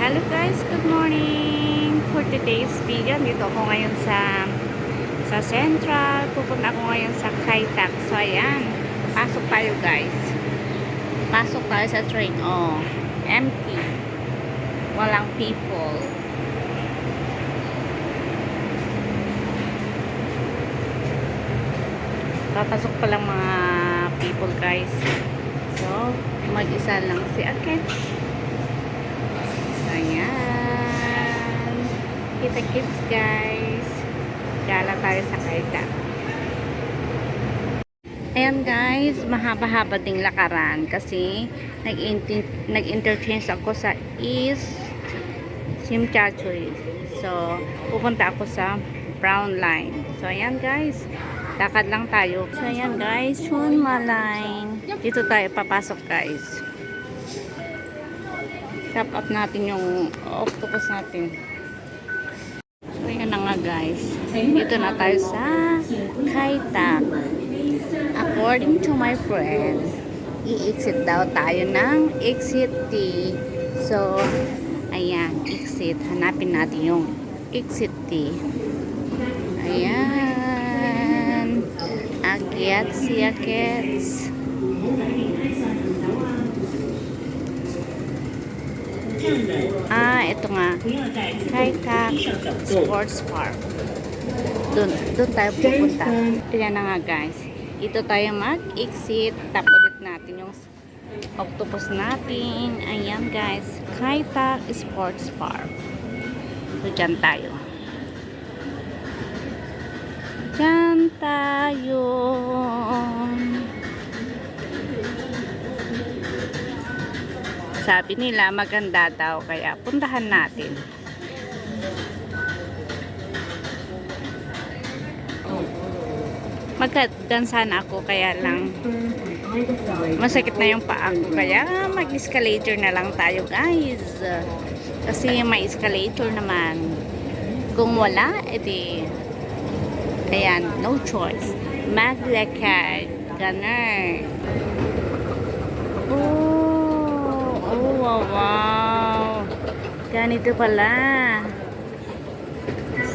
Hello guys, good morning! For today's video, dito ako ngayon sa Central. Pupunta ako ngayon sa Kaitak. So ayan, pasok tayo guys. Pasok tayo sa train. Oh, empty. Walang people. Papasok pa lang mga people guys. So, mag-isa lang si Akit. Ayan. Kita kids guys. Gala tayo sa Kaitak. Ayan guys, mahaba-haba ding lakaran kasi nag-interchange ako sa East Simchachoy. So, pupunta ako sa Brown Line. So, ayan guys. Lakad lang tayo. So, ayan guys. Chunma Line. Dito tayo papasok guys. Tap up natin yung octopus natin. So, ayan na nga guys. Dito na tayo sa Kaitak. According to my friend, i-exit daw tayo ng exit T. So, ayan, exit. Hanapin natin yung exit T. Ayan. Akyat si Akyats. Ito nga. Kaitak Sports Park. Doon tayo pupunta. Ayan na nga guys. Ito tayo mag-exit. Tap ulit natin yung octopus natin. Ayan guys. Kaitak Sports Park. So, dyan tayo. Dyan tayo. Sabi nila maganda daw. Kaya puntahan natin. Magdansan ako kaya lang masakit na yung paa ko kaya mag-escalator na lang tayo guys kasi may escalator naman kung wala edi ayan no choice maglakad ganun. Wow ganito pala.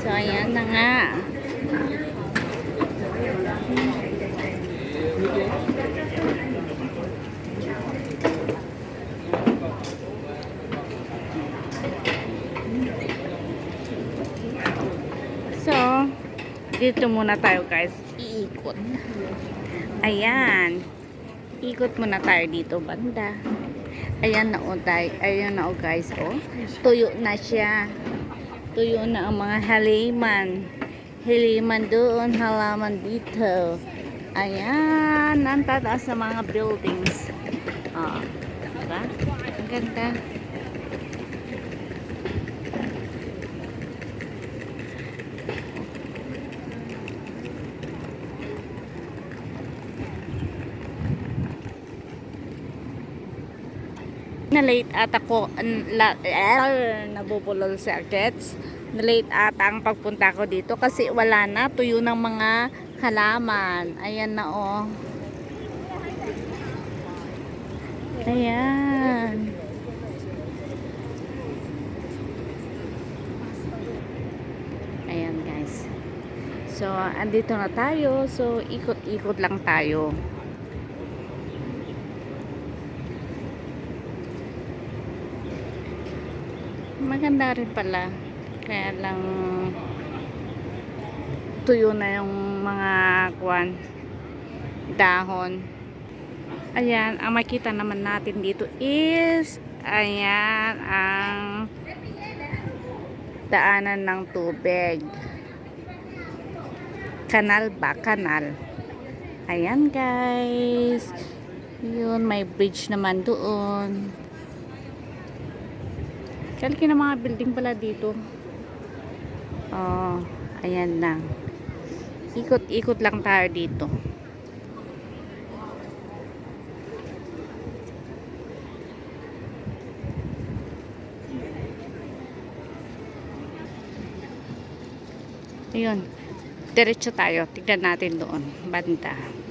So ayan na nga. So, dito muna tayo guys, iikot. Ayan. Ikot muna tayo dito banda. Ayan na o guys, oh. Tuyo na siya. Tuyo na ang mga haliman. Haliman doon, halaman dito. Ayan, ang tataas sa mga buildings. Diba? Ang ganda. Na-late ata ko nabubulol sa Akets. Na-late ata ang pagpunta ko dito kasi wala na tuyo ng mga halaman. Ayan na oh. Ayan. Ayan guys. So, andito na tayo. So, ikot-ikot lang tayo. Maganda rin pala. Kaya lang tuyo na yung mga dahon. Ayan, ang makita naman natin dito is ayan ang daanan ng tubig. Kanal ba? Kanal. Ayan guys. Yun, may bridge naman doon. Kalki na mga building pala dito. Oh, ayan lang. Ikot-ikot lang tayo dito. Ayun. Diretso tayo. Tignan natin doon. Banda.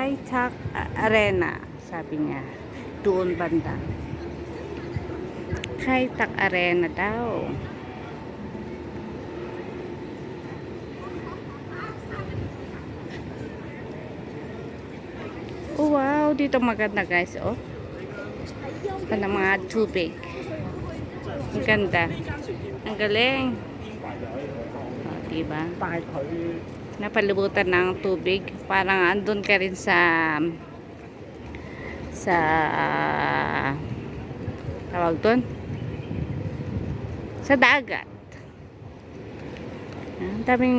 Kai Tak Arena, sabi niya. Doon banda. Kai Tak Arena daw. Oh, wow, dito maganda guys, oh. Ganda mga tubig. Ang ganda. Ang galing. Oh, diba? Napalibutan ng tubig. Parang andun ka rin sa tawag doon? Sa dagat. Ang daming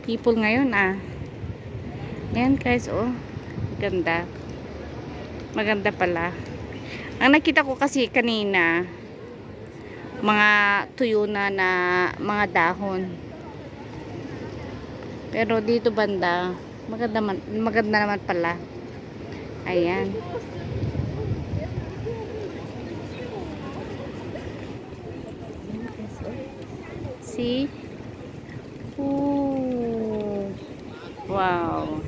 people ngayon, ah. Ayan guys, oh. Ganda. Maganda pala. Ang nakita ko kasi kanina, mga tuyo na mga dahon. Pero dito banda, maganda naman pala. Ayan. See? Ooh. Wow.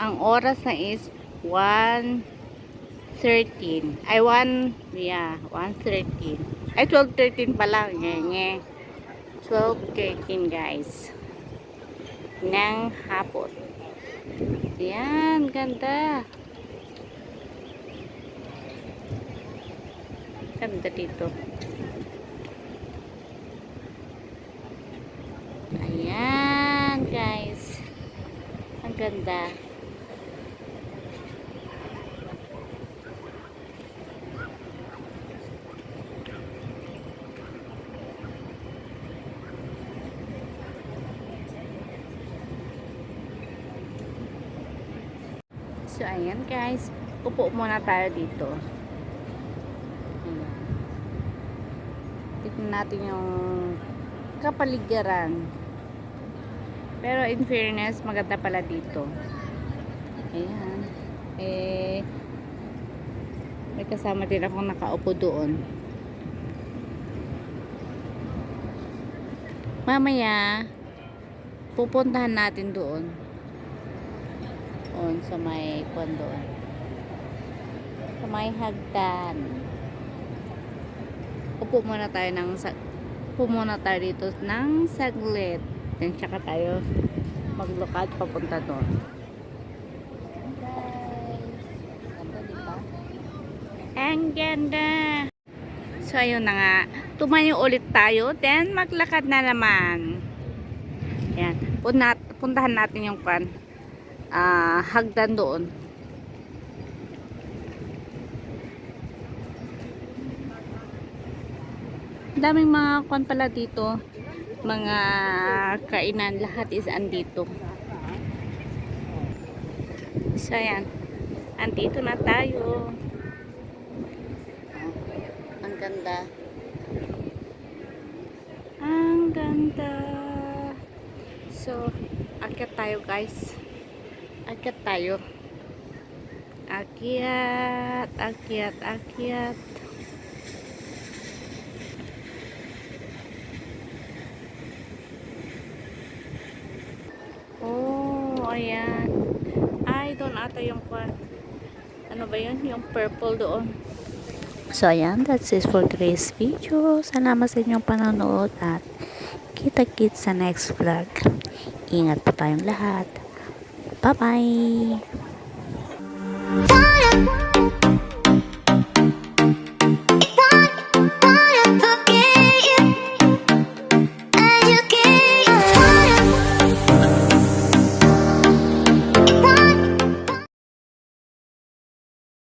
Ang oras na is 1:13. Ay 1:13. Ay 12:13 pa lang. Nge. 12:13 guys. Ng hapon. Yan, ganda. Ganda dito. Ayan guys. Ang ganda. So, ayan guys. Upo muna tayo dito. Ayan. Tignan natin yung kapaligiran. Pero in fairness, maganda pala dito. Ayan. May kasama din akong nakaupo doon. Mamaya, pupuntahan natin doon. Sa may doon. Sa may hagdan. Upo muna tayo dito ng saglit. Then tsaka tayo maglukad papunta doon. Guys, ganda diba? Ang ganda. So ayun na nga. Tumayo ulit tayo. Then maglakad na naman. Yan. Puntahan natin yung hagdan doon. Daming mga pala dito, mga kainan, lahat is andito. So ayan, andito na tayo. Ang ganda. Ang ganda. So akyat tayo guys. Akyat tayo. Akyat. Oh, ayan. Ay, doon ata yung ano ba yun? Yung purple doon. So, ayan. That's it for today's video. Salamat sa inyong panonood at kita-kits sa next vlog. Ingat po tayong lahat. Bye-bye!